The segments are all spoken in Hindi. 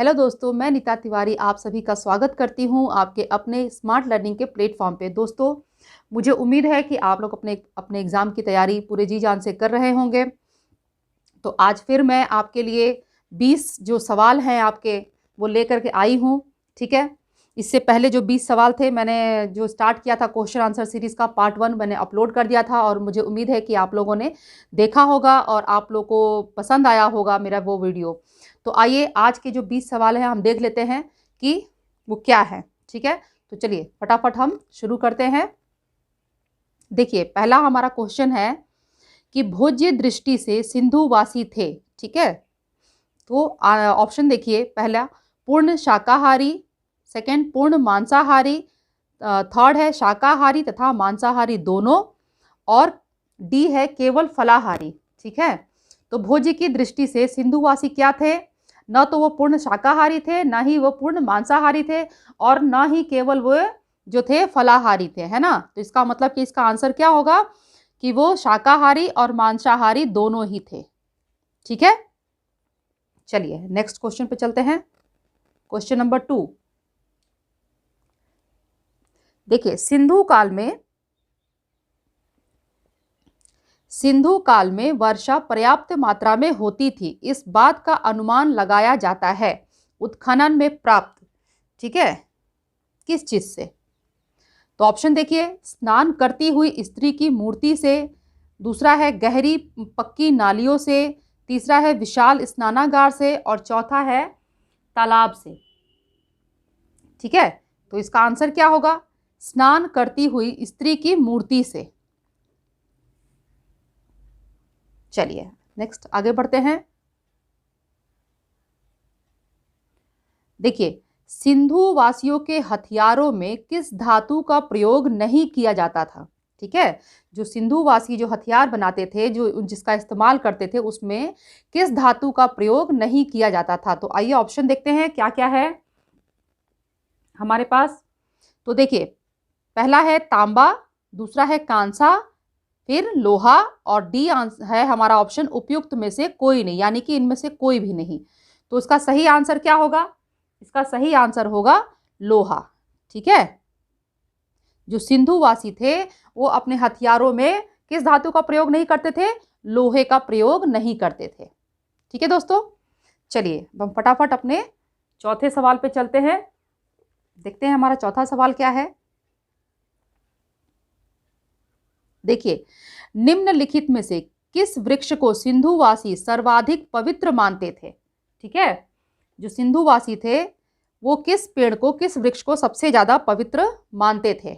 हेलो दोस्तों, मैं नीता तिवारी आप सभी का स्वागत करती हूं आपके अपने स्मार्ट लर्निंग के प्लेटफॉर्म पे। दोस्तों, मुझे उम्मीद है कि आप लोग अपने अपने एग्ज़ाम की तैयारी पूरे जी जान से कर रहे होंगे। तो आज फिर मैं आपके लिए 20 जो सवाल हैं आपके वो लेकर के आई हूँ। ठीक है, इससे पहले जो 20 सवाल थे मैंने जो स्टार्ट किया था क्वेश्चन आंसर सीरीज़ का पार्ट 1 मैंने अपलोड कर दिया था और मुझे उम्मीद है कि आप लोगों ने देखा होगा और आप लोगों को पसंद आया होगा मेरा वो वीडियो। तो आइए आज के जो 20 सवाल हैं हम देख लेते हैं कि वो क्या है। ठीक है, तो चलिए फटाफट हम शुरू करते हैं। देखिए, पहला हमारा क्वेश्चन है कि भोज्य दृष्टि से सिंधुवासी थे। ठीक है, तो ऑप्शन देखिए, पहला पूर्ण शाकाहारी, सेकंड पूर्ण मांसाहारी, थर्ड है शाकाहारी तथा मांसाहारी दोनों, और डी है केवल फलाहारी। ठीक है, तो भोज्य की दृष्टि से सिंधुवासी क्या थे? न तो वो पूर्ण शाकाहारी थे, ना ही वो पूर्ण मांसाहारी थे, और ना ही केवल वो जो थे फलाहारी थे, है ना। तो इसका मतलब कि इसका आंसर क्या होगा कि वो शाकाहारी और मांसाहारी दोनों ही थे। ठीक है, चलिए नेक्स्ट क्वेश्चन पे चलते हैं। क्वेश्चन नंबर 2, देखिए सिंधु काल में वर्षा पर्याप्त मात्रा में होती थी, इस बात का अनुमान लगाया जाता है उत्खनन में प्राप्त, ठीक है, किस चीज से? तो ऑप्शन देखिए, स्नान करती हुई स्त्री की मूर्ति से, दूसरा है गहरी पक्की नालियों से, तीसरा है विशाल स्नानागार से, और चौथा है तालाब से। ठीक है, तो इसका आंसर क्या होगा? स्नान करती हुई स्त्री की मूर्ति से। चलिए नेक्स्ट आगे बढ़ते हैं। देखिए, सिंधु वासियों के हथियारों में किस धातु का प्रयोग नहीं किया जाता था? ठीक है, जो सिंधु वासी जो हथियार बनाते थे, जो जिसका इस्तेमाल करते थे, उसमें किस धातु का प्रयोग नहीं किया जाता था? तो आइए ऑप्शन देखते हैं क्या क्या है हमारे पास। तो देखिए, पहला है तांबा, दूसरा है कांसा, फिर लोहा, और डी है हमारा ऑप्शन उपयुक्त में से कोई नहीं, यानी कि इनमें से कोई भी नहीं। तो इसका सही आंसर क्या होगा? इसका सही आंसर होगा लोहा। ठीक है, जो सिंधुवासी थे वो अपने हथियारों में किस धातु का प्रयोग नहीं करते थे? लोहे का प्रयोग नहीं करते थे। ठीक है दोस्तों, चलिए हम फटाफट अपने चौथे सवाल पे चलते हैं। देखते हैं हमारा चौथा सवाल क्या है। देखिए, निम्नलिखित में से किस वृक्ष को सिंधुवासी सर्वाधिक पवित्र मानते थे? ठीक है, जो सिंधुवासी थे वो किस पेड़ को, किस वृक्ष को सबसे ज्यादा पवित्र मानते थे?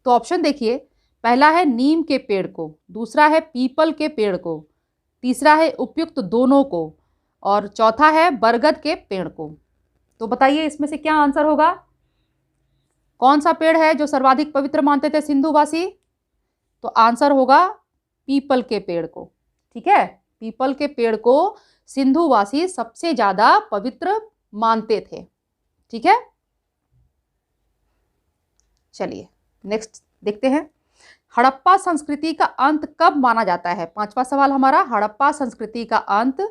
तो ऑप्शन देखिए, पहला है नीम के पेड़ को, दूसरा है पीपल के पेड़ को, तीसरा है उपयुक्त दोनों को, और चौथा है बरगद के पेड़ को। तो बताइए इसमें से क्या आंसर होगा? कौन सा पेड़ है जो सर्वाधिक पवित्र मानते थे सिंधुवासी? तो आंसर होगा पीपल के पेड़ को। ठीक है, पीपल के पेड़ को सिंधुवासी सबसे ज्यादा पवित्र मानते थे। ठीक है, चलिए नेक्स्ट देखते हैं। हड़प्पा संस्कृति का अंत कब माना जाता है? पांचवा सवाल हमारा, हड़प्पा संस्कृति का अंत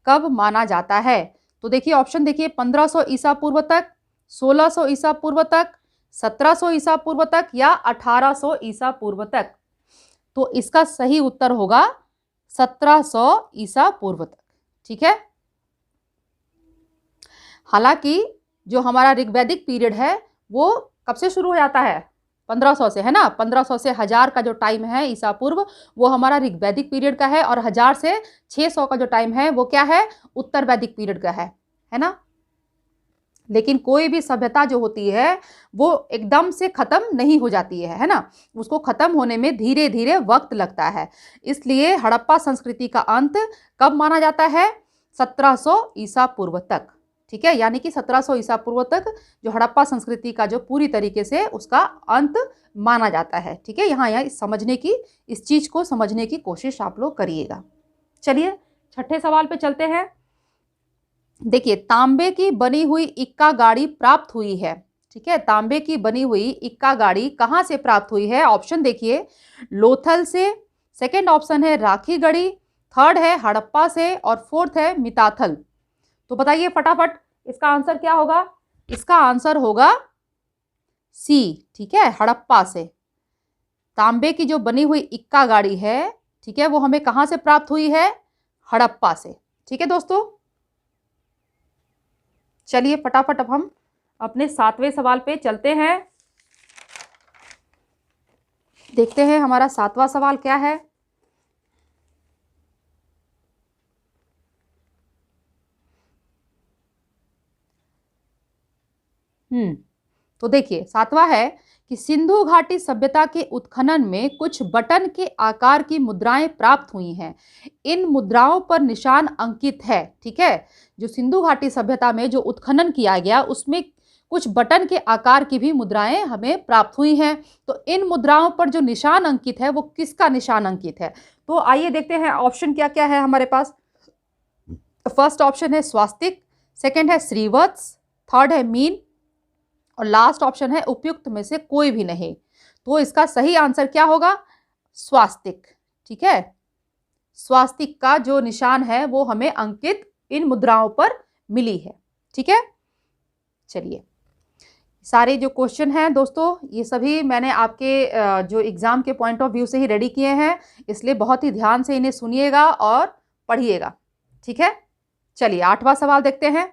कब माना जाता है? तो देखिए ऑप्शन देखिए, 1500 ईसा पूर्व तक, 1600 ईसा पूर्व तक, 1700 ईसा पूर्व तक, या 1800 ईसा पूर्व तक। तो इसका सही उत्तर होगा 1700 ईसा पूर्व तक। ठीक है, हालांकि जो हमारा ऋग्वैदिक पीरियड है वो कब से शुरू हो जाता है? 1500 से, है ना। 1500 से 1000 का जो टाइम है ईसा पूर्व, वो हमारा ऋग्वैदिक पीरियड का है, और 1000 से 600 का जो टाइम है वो क्या है? उत्तर वैदिक पीरियड का है ना। लेकिन कोई भी सभ्यता जो होती है वो एकदम से खत्म नहीं हो जाती है ना। उसको खत्म होने में धीरे धीरे वक्त लगता है। इसलिए हड़प्पा संस्कृति का अंत कब माना जाता है? 1700 ईसा पूर्व तक। ठीक है, यानी कि 1700 ईसा पूर्व तक जो हड़प्पा संस्कृति का जो पूरी तरीके से उसका अंत माना जाता है। ठीक है, यहाँ समझने की, इस चीज को समझने की कोशिश आप लोग करिएगा। चलिए छठे सवाल पे चलते हैं। देखिए, तांबे की बनी हुई इक्का गाड़ी प्राप्त हुई है। ठीक है, तांबे की बनी हुई इक्का गाड़ी कहाँ से प्राप्त हुई है? ऑप्शन देखिए, लोथल से, सेकंड ऑप्शन है राखीगढ़ी, थर्ड है हड़प्पा से, और फोर्थ है मिताथल। तो बताइए फटाफट इसका आंसर क्या होगा। इसका आंसर होगा सी, ठीक है, हड़प्पा से। तांबे की जो बनी हुई इक्का गाड़ी है, ठीक है, वो हमें कहां से प्राप्त हुई है, हड़प्पा से। ठीक है दोस्तों, चलिए फटाफट अब हम अपने 7वें सवाल पे चलते हैं। देखते हैं हमारा 7वां सवाल क्या है। तो देखिए 7वां है कि सिंधु घाटी सभ्यता के उत्खनन में कुछ बटन के आकार की मुद्राएं प्राप्त हुई हैं। इन मुद्राओं पर निशान अंकित है। ठीक है, जो सिंधु घाटी सभ्यता में जो उत्खनन किया गया उसमें कुछ बटन के आकार की भी मुद्राएं हमें प्राप्त हुई हैं। तो इन मुद्राओं पर जो निशान अंकित है वो किसका निशान अंकित है। तो आइए देखते हैं ऑप्शन क्या क्या है हमारे पास। फर्स्ट ऑप्शन है स्वास्तिक, सेकंड है श्रीवत्स, थर्ड है मीन और लास्ट ऑप्शन है उपयुक्त में से कोई भी नहीं। तो इसका सही आंसर क्या होगा, स्वास्तिक। ठीक है, स्वास्तिक का जो निशान है वो हमें अंकित इन मुद्राओं पर मिली है। ठीक है, चलिए सारे जो क्वेश्चन हैं दोस्तों ये सभी मैंने आपके जो एग्जाम के पॉइंट ऑफ व्यू से ही रेडी किए हैं, इसलिए बहुत ही ध्यान से इन्हें सुनिएगा और पढ़िएगा। ठीक है, चलिए 8वां सवाल देखते हैं।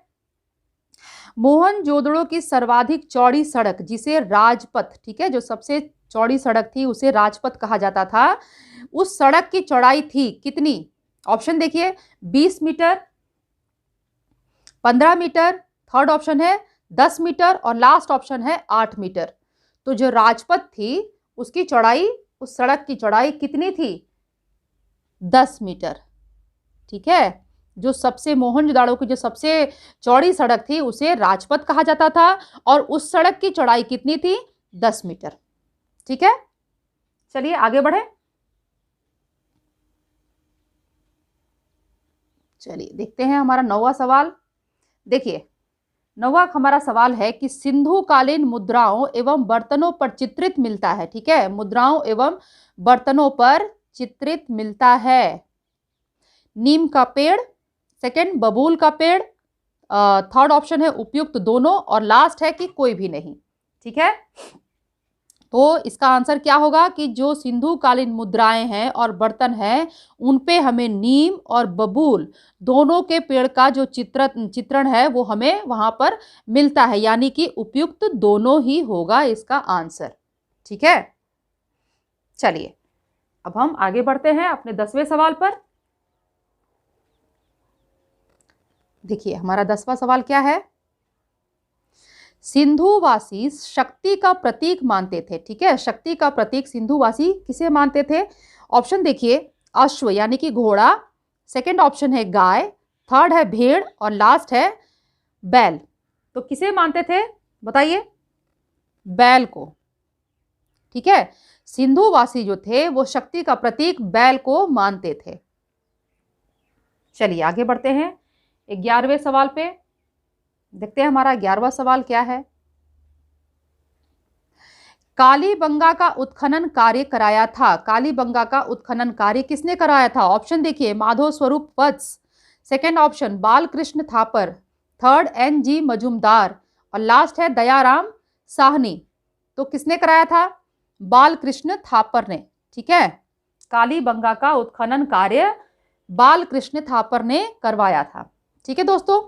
मोहनजोदड़ो की सर्वाधिक चौड़ी सड़क जिसे राजपथ, ठीक है, जो सबसे चौड़ी सड़क थी उसे राजपथ कहा जाता था, उस सड़क की चौड़ाई थी कितनी। ऑप्शन देखिए 20 मीटर, 15 मीटर, थर्ड ऑप्शन है 10 मीटर और लास्ट ऑप्शन है 8 मीटर। तो जो राजपथ थी उसकी चौड़ाई, उस सड़क की चौड़ाई कितनी थी, 10 मीटर। ठीक है, जो सबसे मोहनजोदाड़ो की जो सबसे चौड़ी सड़क थी उसे राजपथ कहा जाता था और उस सड़क की चौड़ाई कितनी थी, 10 मीटर। ठीक है, चलिए आगे बढ़े। चलिए देखते हैं हमारा 9वां सवाल। देखिए 9वां हमारा सवाल है कि सिंधु कालीन मुद्राओं एवं बर्तनों पर चित्रित मिलता है। ठीक है, मुद्राओं एवं बर्तनों पर चित्रित मिलता है नीम का पेड़, सेकंड बबूल का पेड़, थर्ड ऑप्शन है उपयुक्त दोनों और लास्ट है कि कोई भी नहीं। ठीक है, तो इसका आंसर क्या होगा कि जो सिंधु कालीन मुद्राएं हैं और बर्तन हैं उन पे हमें नीम और बबूल दोनों के पेड़ का जो चित्रण है वो हमें वहां पर मिलता है, यानी कि उपयुक्त दोनों ही होगा इसका आंसर। ठीक है, चलिए अब हम आगे बढ़ते हैं अपने 10वें सवाल पर। देखिए हमारा 10वां सवाल क्या है। सिंधुवासी शक्ति का प्रतीक मानते थे। ठीक है, शक्ति का प्रतीक सिंधुवासी किसे मानते थे। ऑप्शन देखिए अश्व यानी कि घोड़ा, सेकंड ऑप्शन है गाय, थर्ड है भेड़ और लास्ट है बैल। तो किसे मानते थे बताइए, बैल को। ठीक है, सिंधुवासी जो थे वो शक्ति का प्रतीक बैल को मानते थे। चलिए आगे बढ़ते हैं 11वें सवाल पे। देखते हैं हमारा 11वां सवाल क्या है। कालीबंगा का उत्खनन कार्य कराया था। कालीबंगा का उत्खनन कार्य किसने कराया था। ऑप्शन देखिए Madhav Swaroop Vats, second option Balakrishna Thapar, third NG Majumdar और लास्ट है दयाराम साहनी। तो किसने कराया था, बालकृष्ण थापर ने। ठीक है, कालीबंगा का उत्खनन कार्य बालकृष्ण थापर ने करवाया था। ठीक है दोस्तों,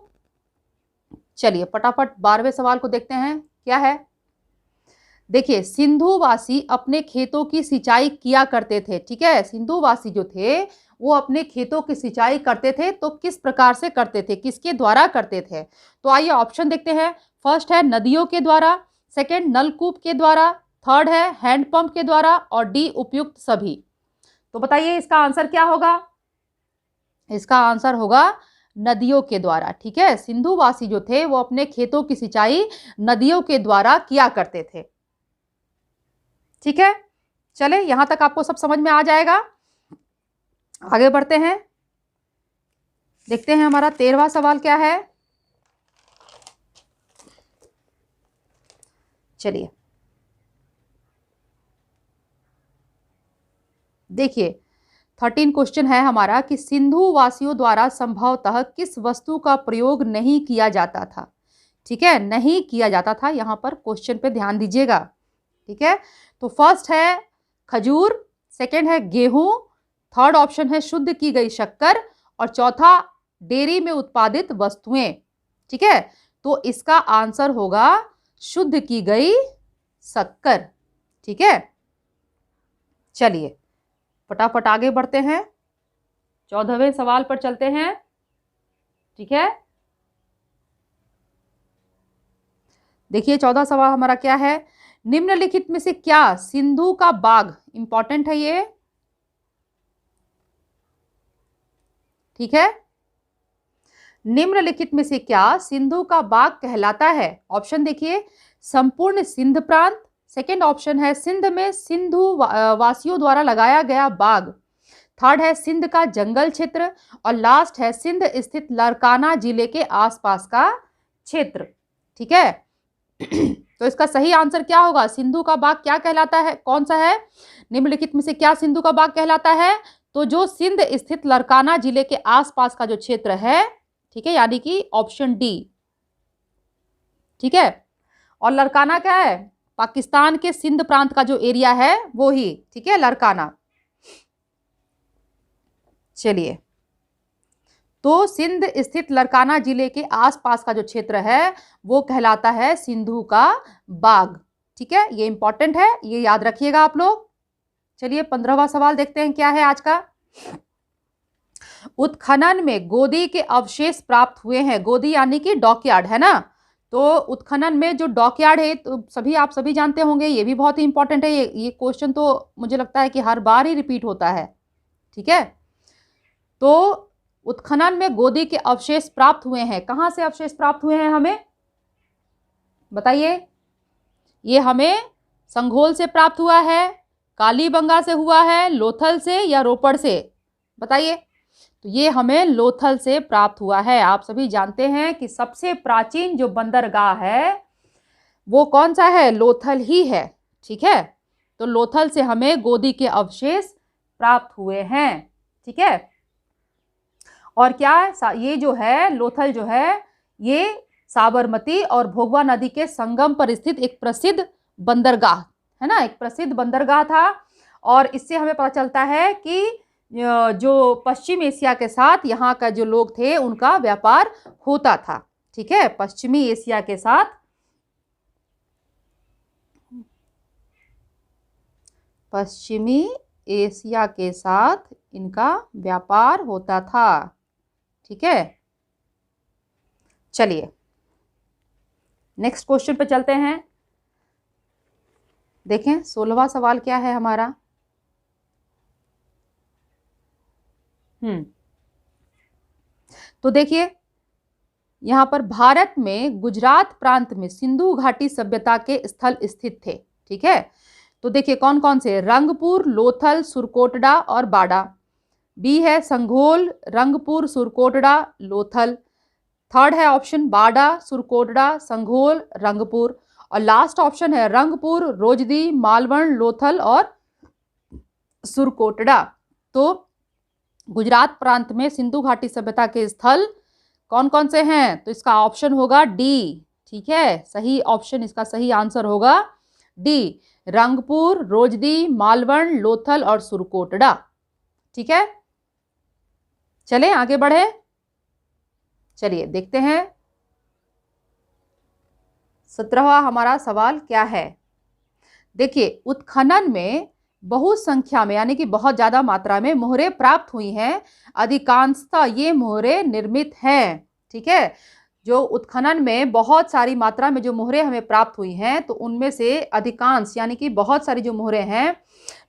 चलिए फटाफट 12वें सवाल को देखते हैं क्या है। देखिए सिंधुवासी अपने खेतों की सिंचाई किया करते थे। ठीक है, सिंधुवासी जो थे वो अपने खेतों की सिंचाई करते थे, तो किस प्रकार से करते थे, किसके द्वारा करते थे। तो आइए ऑप्शन देखते हैं। फर्स्ट है नदियों के द्वारा, सेकंड नलकूप के द्वारा, थर्ड है हैंडपंप के द्वारा और डी उपयुक्त सभी। तो बताइए इसका आंसर क्या होगा। इसका आंसर होगा नदियों के द्वारा। ठीक है, सिंधुवासी जो थे वो अपने खेतों की सिंचाई नदियों के द्वारा किया करते थे। ठीक है, चले यहां तक आपको सब समझ में आ जाएगा। आगे बढ़ते हैं, देखते हैं हमारा 13वां सवाल क्या है। चलिए देखिए 13 क्वेश्चन है हमारा कि सिंधु वासियों द्वारा संभवतः किस वस्तु का प्रयोग नहीं किया जाता था। ठीक है, नहीं किया जाता था, यहाँ पर क्वेश्चन पे ध्यान दीजिएगा। ठीक है, तो फर्स्ट है खजूर, सेकंड है गेहूं, थर्ड ऑप्शन है शुद्ध की गई शक्कर और चौथा डेयरी में उत्पादित वस्तुएं। ठीक है, तो इसका आंसर होगा शुद्ध की गई शक्कर। ठीक है, चलिए फटाफट आगे बढ़ते हैं, 14वें सवाल पर चलते हैं। ठीक है, देखिए 14 सवाल हमारा क्या है, निम्नलिखित में से क्या सिंधु का बाग, इंपॉर्टेंट है ये। ठीक है, निम्नलिखित में से क्या सिंधु का बाग कहलाता है। ऑप्शन देखिए, संपूर्ण सिंध प्रांत, सेकेंड ऑप्शन है सिंध में सिंधु वासियों द्वारा लगाया गया बाग, थर्ड है सिंध का जंगल क्षेत्र और लास्ट है सिंध स्थित लारकाना जिले के आसपास का क्षेत्र। ठीक है, तो इसका सही आंसर क्या होगा, सिंधु का बाग क्या कहलाता है, कौन सा है, निम्नलिखित में से क्या सिंधु का बाग कहलाता है, तो जो सिंध स्थित लारकाना जिले के आसपास का जो क्षेत्र है। ठीक है, यानी कि ऑप्शन डी। ठीक है, और लारकाना क्या है, पाकिस्तान के सिंध प्रांत का जो एरिया है वो ही। ठीक है, लारकाना। चलिए, तो सिंध स्थित लारकाना जिले के आसपास का जो क्षेत्र है वो कहलाता है सिंधु का बाग। ठीक है, ये इंपॉर्टेंट है, ये याद रखिएगा आप लोग। चलिए 15वां सवाल देखते हैं क्या है आज का। उत्खनन में गोदी के अवशेष प्राप्त हुए हैं, गोदी यानी कि डॉकयार्ड है ना, तो उत्खनन में जो डॉकयार्ड है तो आप सभी जानते होंगे, ये भी बहुत ही इंपॉर्टेंट है। ये क्वेश्चन तो मुझे लगता है कि हर बार ही रिपीट होता है। ठीक है, तो उत्खनन में गोदी के अवशेष प्राप्त हुए हैं, कहाँ से अवशेष प्राप्त हुए हैं हमें बताइए। ये हमें संघोल से प्राप्त हुआ है, कालीबंगा से हुआ है, लोथल से या रोपड़ से, बताइए। तो ये हमें लोथल से प्राप्त हुआ है। आप सभी जानते हैं कि सबसे प्राचीन जो बंदरगाह है वो कौन सा है, लोथल ही है। ठीक है, तो लोथल से हमें गोदी के अवशेष प्राप्त हुए हैं। ठीक है, और क्या ये जो है लोथल जो है ये साबरमती और भोगवा नदी के संगम पर स्थित एक प्रसिद्ध बंदरगाह है ना, एक प्रसिद्ध बंदरगाह था। और इससे हमें पता चलता है कि जो पश्चिम एशिया के साथ यहाँ का जो लोग थे उनका व्यापार होता था। ठीक है, पश्चिमी एशिया के साथ इनका व्यापार होता था। ठीक है, चलिए नेक्स्ट क्वेश्चन पे चलते हैं। देखें 16वां सवाल क्या है हमारा। तो देखिए यहां पर भारत में गुजरात प्रांत में सिंधु घाटी सभ्यता के स्थल स्थित थे। ठीक है, तो देखिए कौन कौन से, रंगपुर, लोथल, सुरकोटड़ा और बाड़ा। बी है संघोल, रंगपुर, सुरकोटड़ा, लोथल। थर्ड है ऑप्शन बाड़ा, सुरकोटड़ा, संघोल, रंगपुर। और लास्ट ऑप्शन है रंगपुर, रोजदी, मालवण, लोथल और सुरकोटड़ा। तो गुजरात प्रांत में सिंधु घाटी सभ्यता के स्थल कौन कौन से हैं, तो इसका ऑप्शन होगा डी। ठीक है, सही ऑप्शन, इसका सही आंसर होगा डी, रंगपुर, रोजदी, मालवण, लोथल और सुरकोटड़ा। ठीक है, चलें आगे बढ़े। चलिए देखते हैं 17वां हमारा सवाल क्या है। देखिए उत्खनन में बहुत संख्या में यानी कि बहुत ज्यादा मात्रा में मोहरें प्राप्त हुई हैं, अधिकांशतः ये मोहरें निर्मित हैं। ठीक है, जो उत्खनन में बहुत सारी मात्रा में जो मोहरें हमें प्राप्त हुई हैं तो उनमें से अधिकांश यानी कि बहुत सारी जो मोहरें हैं,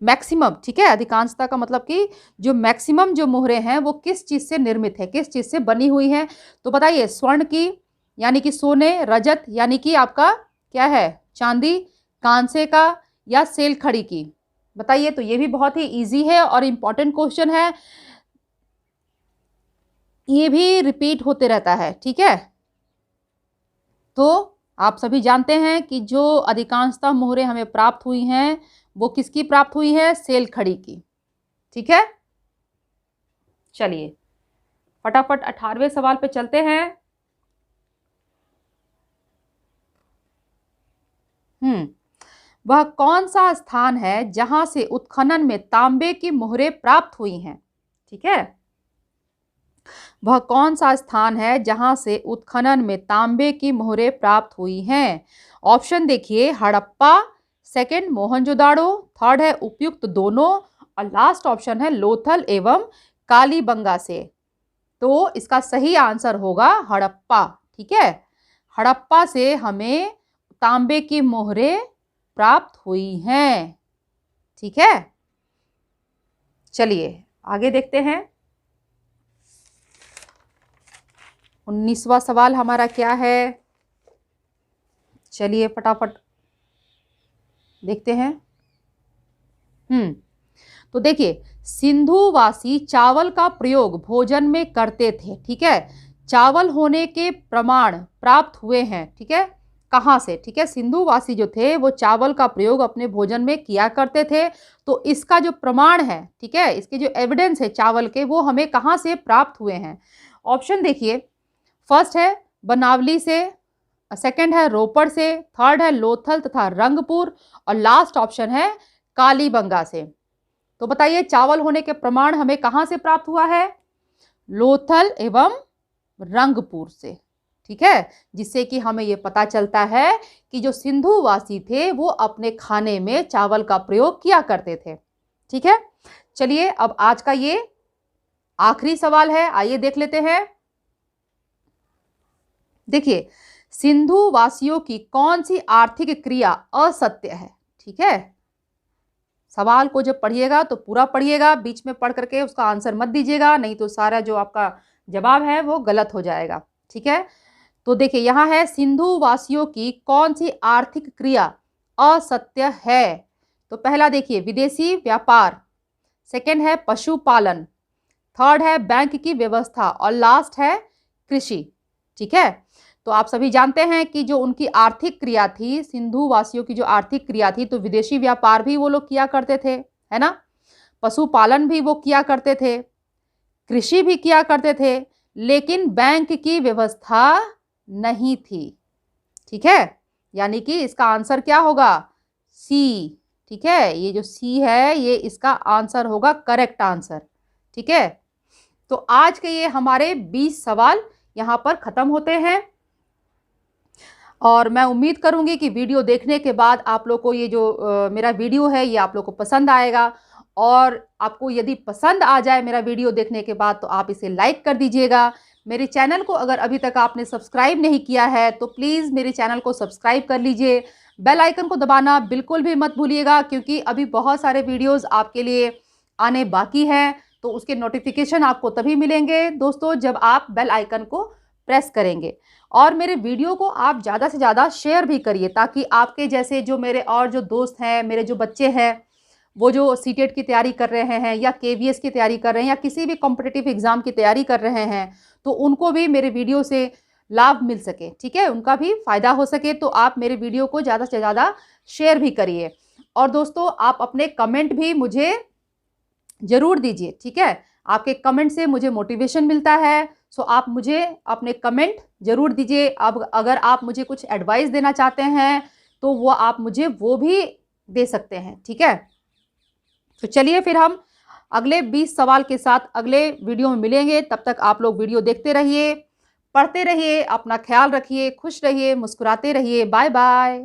मैक्सिमम, ठीक है, अधिकांशता का मतलब कि जो मैक्सिमम जो मोहरें हैं वो किस चीज़ से निर्मित है, किस चीज़ से बनी हुई हैं, तो बताइए स्वर्ण की यानी कि सोने, रजत यानी कि आपका क्या है चांदी, कांसे का या सेल खड़ी की, बताइए। तो ये भी बहुत ही इजी है और इम्पॉर्टेंट क्वेश्चन है, ये भी रिपीट होते रहता है। ठीक है, तो आप सभी जानते हैं कि जो अधिकांशतः मोहरें हमें प्राप्त हुई हैं वो किसकी प्राप्त हुई है, सेल खड़ी की। ठीक है, चलिए फटाफट 18वें सवाल पे चलते हैं। वह कौन सा स्थान है जहां से उत्खनन में तांबे की मोहरें प्राप्त हुई हैं? ठीक है, वह कौन सा स्थान है जहां से उत्खनन में तांबे की मोहरें प्राप्त हुई हैं? ऑप्शन देखिए, हड़प्पा, सेकंड मोहनजोदाड़ो, थर्ड है उपयुक्त दोनों, और लास्ट ऑप्शन है लोथल एवं कालीबंगा से। तो इसका सही आंसर होगा हड़प्पा। ठीक है, हड़प्पा से हमें तांबे की मोहरें प्राप्त हुई हैं। ठीक है, चलिए आगे देखते हैं। 19वां सवाल हमारा क्या है? चलिए फटाफट देखते हैं। तो देखिए, सिंधुवासी चावल का प्रयोग भोजन में करते थे। ठीक है, चावल होने के प्रमाण प्राप्त हुए हैं। ठीक है, कहाँ से? ठीक है, सिंधुवासी जो थे वो चावल का प्रयोग अपने भोजन में किया करते थे। तो इसका जो प्रमाण है, ठीक है, इसके जो एविडेंस है चावल के, वो हमें कहाँ से प्राप्त हुए हैं? ऑप्शन देखिए, फर्स्ट है बनावली से, सेकंड है रोपड़ से, थर्ड है लोथल तथा रंगपुर, और लास्ट ऑप्शन है कालीबंगा से। तो बताइए, चावल होने के प्रमाण हमें कहाँ से प्राप्त हुआ है? लोथल एवं रंगपुर से। ठीक है, जिससे कि हमें ये पता चलता है कि जो सिंधुवासी थे वो अपने खाने में चावल का प्रयोग किया करते थे। ठीक है, चलिए अब आज का ये आखिरी सवाल है, आइए देख लेते हैं। देखिए, सिंधुवासियों की कौन सी आर्थिक क्रिया असत्य है? ठीक है, सवाल को जब पढ़िएगा तो पूरा पढ़िएगा, बीच में पढ़ करके उसका आंसर मत दीजिएगा, नहीं तो सारा जो आपका जवाब है वो गलत हो जाएगा। ठीक है, तो देखिए यहाँ है, सिंधुवासियों की कौन सी आर्थिक क्रिया असत्य है? तो पहला देखिए विदेशी व्यापार, सेकंड है पशुपालन, थर्ड है बैंक की व्यवस्था, और लास्ट है कृषि। ठीक है, तो आप सभी जानते हैं कि जो उनकी आर्थिक क्रिया थी, सिंधुवासियों की जो आर्थिक क्रिया थी, तो विदेशी व्यापार भी वो लोग किया करते थे, है ना, पशुपालन भी वो किया करते थे, कृषि भी किया करते थे, लेकिन बैंक की व्यवस्था नहीं थी। ठीक है, यानी कि इसका आंसर क्या होगा? सी। ठीक है, ये जो सी है ये इसका आंसर होगा, करेक्ट आंसर। ठीक है, तो आज के ये हमारे 20 सवाल यहाँ पर खत्म होते हैं, और मैं उम्मीद करूंगी कि वीडियो देखने के बाद आप लोग को ये जो मेरा वीडियो है ये आप लोग को पसंद आएगा। और आपको यदि पसंद आ जाए मेरा वीडियो देखने के बाद तो आप इसे लाइक कर दीजिएगा। मेरे चैनल को अगर अभी तक आपने सब्सक्राइब नहीं किया है तो प्लीज़ मेरे चैनल को सब्सक्राइब कर लीजिए। बेल आइकन को दबाना बिल्कुल भी मत भूलिएगा, क्योंकि अभी बहुत सारे वीडियोज़ आपके लिए आने बाकी हैं, तो उसके नोटिफिकेशन आपको तभी मिलेंगे दोस्तों जब आप बेल आइकन को प्रेस करेंगे। और मेरे वीडियो को आप ज़्यादा से ज़्यादा शेयर भी करिए, ताकि आपके जैसे जो मेरे और जो दोस्त हैं, मेरे जो बच्चे हैं, वो जो सीटेट की तैयारी कर रहे हैं या केवीएस की तैयारी कर रहे हैं या किसी भी कॉम्पिटिटिव एग्ज़ाम की तैयारी कर रहे हैं, तो उनको भी मेरे वीडियो से लाभ मिल सके। ठीक है, उनका भी फ़ायदा हो सके, तो आप मेरे वीडियो को ज़्यादा से ज़्यादा शेयर भी करिए। और दोस्तों, आप अपने कमेंट भी मुझे ज़रूर दीजिए। ठीक है, आपके कमेंट से मुझे मोटिवेशन मिलता है, सो आप मुझे अपने कमेंट ज़रूर दीजिए। अब अगर आप मुझे कुछ एडवाइस देना चाहते हैं तो वो आप मुझे वो भी दे सकते हैं। ठीक है, तो चलिए फिर हम अगले 20 सवाल के साथ अगले वीडियो में मिलेंगे। तब तक आप लोग वीडियो देखते रहिए, पढ़ते रहिए, अपना ख्याल रखिए, खुश रहिए, मुस्कुराते रहिए। Bye bye.